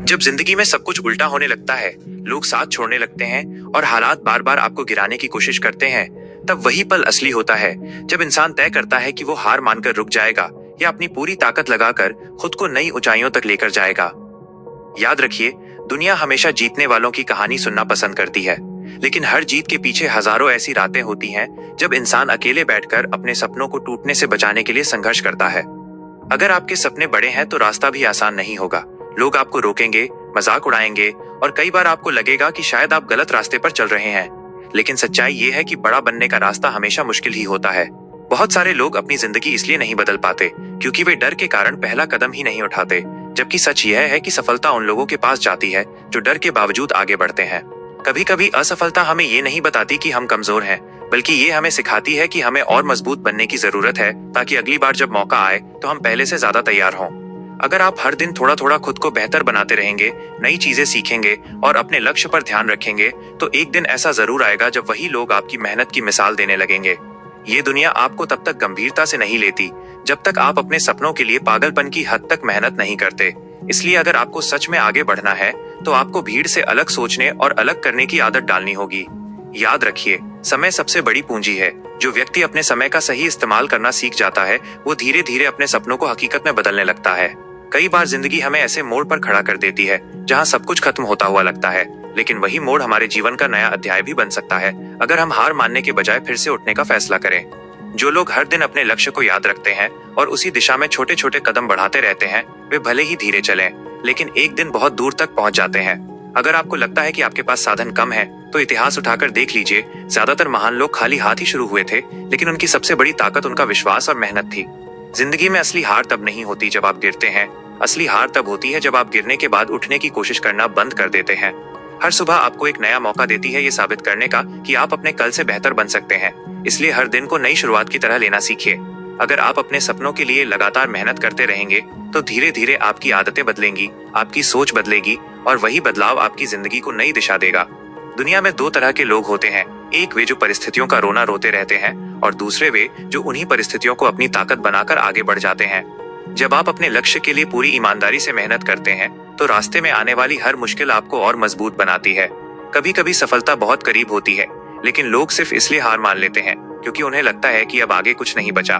जब जिंदगी में सब कुछ उल्टा होने लगता है, लोग साथ छोड़ने लगते हैं और हालात बार बार आपको गिराने की कोशिश करते हैं, तब वही पल असली होता है जब इंसान तय करता है कि वो हार मानकर रुक जाएगा या अपनी पूरी ताकत लगाकर खुद को नई ऊंचाइयों तक लेकर जाएगा। याद रखिए, दुनिया हमेशा जीतने वालों की कहानी सुनना पसंद करती है, लेकिन हर जीत के पीछे हजारों ऐसी रातें होती हैं जब इंसान अकेले बैठकर अपने सपनों को टूटने से बचाने के लिए संघर्ष करता है। अगर आपके सपने बड़े हैं तो रास्ता भी आसान नहीं होगा। लोग आपको रोकेंगे, मजाक उड़ाएंगे और कई बार आपको लगेगा कि शायद आप गलत रास्ते पर चल रहे हैं। लेकिन सच्चाई ये है कि बड़ा बनने का रास्ता हमेशा मुश्किल ही होता है। बहुत सारे लोग अपनी जिंदगी इसलिए नहीं बदल पाते क्योंकि वे डर के कारण पहला कदम ही नहीं उठाते, जबकि सच यह है कि सफलता उन लोगों के पास जाती है जो डर के बावजूद आगे बढ़ते हैं। कभी कभी असफलता हमें ये नहीं बताती कि हम कमजोर हैं, बल्कि ये हमें सिखाती है कि हमें और मजबूत बनने की जरूरत है, ताकि अगली बार जब मौका आए तो हम पहले से ज्यादा तैयार हों। अगर आप हर दिन थोड़ा थोड़ा खुद को बेहतर बनाते रहेंगे, नई चीजें सीखेंगे और अपने लक्ष्य पर ध्यान रखेंगे, तो एक दिन ऐसा जरूर आएगा जब वही लोग आपकी मेहनत की मिसाल देने लगेंगे। ये दुनिया आपको तब तक गंभीरता से नहीं लेती जब तक आप अपने सपनों के लिए पागलपन की हद तक मेहनत नहीं करते। इसलिए अगर आपको सच में आगे बढ़ना है तो आपको भीड़ से अलग सोचने और अलग करने की आदत डालनी होगी। याद रखिए, समय सबसे बड़ी पूंजी है। जो व्यक्ति अपने समय का सही इस्तेमाल करना सीख जाता है, वो धीरे धीरे अपने सपनों को हकीकत में बदलने लगता है। कई बार जिंदगी हमें ऐसे मोड़ पर खड़ा कर देती है जहां सब कुछ खत्म होता हुआ लगता है, लेकिन वही मोड़ हमारे जीवन का नया अध्याय भी बन सकता है अगर हम हार मानने के बजाय फिर से उठने का फैसला करें। जो लोग हर दिन अपने लक्ष्य को याद रखते हैं और उसी दिशा में छोटे छोटे कदम बढ़ाते रहते हैं, वे भले ही धीरे चलें, लेकिन एक दिन बहुत दूर तक पहुंच जाते हैं। अगर आपको लगता है कि आपके पास साधन कम है, तो इतिहास उठाकर देख लीजिए। ज्यादातर महान लोग खाली हाथ ही शुरू हुए थे, लेकिन उनकी सबसे बड़ी ताकत उनका विश्वास और मेहनत थी। जिंदगी में असली हार तब नहीं होती जब आप गिरते हैं, असली हार तब होती है जब आप गिरने के बाद उठने की कोशिश करना बंद कर देते हैं। हर सुबह आपको एक नया मौका देती है ये साबित करने का कि आप अपने कल से बेहतर बन सकते हैं। इसलिए हर दिन को नई शुरुआत की तरह लेना सीखिए। अगर आप अपने सपनों के लिए लगातार मेहनत करते रहेंगे तो धीरे धीरे आपकी आदतें बदलेंगी, आपकी सोच बदलेगी और वही बदलाव आपकी जिंदगी को नई दिशा देगा। दुनिया में दो तरह के लोग होते हैं, एक वे जो परिस्थितियों का रोना रोते रहते हैं और दूसरे वे जो उन्हीं परिस्थितियों को अपनी ताकत बनाकर आगे बढ़ जाते हैं। जब आप अपने लक्ष्य के लिए पूरी ईमानदारी से मेहनत करते हैं तो रास्ते में आने वाली हर मुश्किल आपको और मजबूत बनाती है। कभी कभी सफलता बहुत करीब होती है, लेकिन लोग सिर्फ इसलिए हार मान लेते हैं क्योंकि उन्हें लगता है कि अब आगे कुछ नहीं बचा।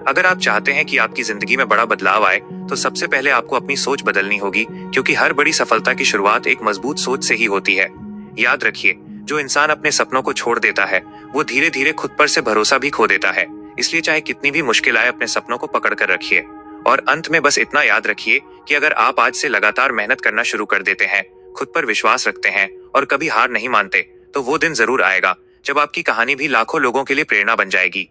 अगर आप चाहते हैं कि आपकी जिंदगी में बड़ा बदलाव आए तो सबसे पहले आपको अपनी सोच बदलनी होगी, क्योंकि हर बड़ी सफलता की शुरुआत एक मजबूत सोच से ही होती है। याद रखिए, जो इंसान अपने सपनों को छोड़ देता है वो धीरे धीरे खुद पर से भरोसा भी खो देता है। इसलिए चाहे कितनी भी मुश्किल आए, अपने सपनों को पकड़ कर रखिए। और अंत में बस इतना याद रखिए कि अगर आप आज से लगातार मेहनत करना शुरू कर देते हैं, खुद पर विश्वास रखते हैं और कभी हार नहीं मानते, तो वो दिन जरूर आएगा जब आपकी कहानी भी लाखों लोगों के लिए प्रेरणा बन जाएगी।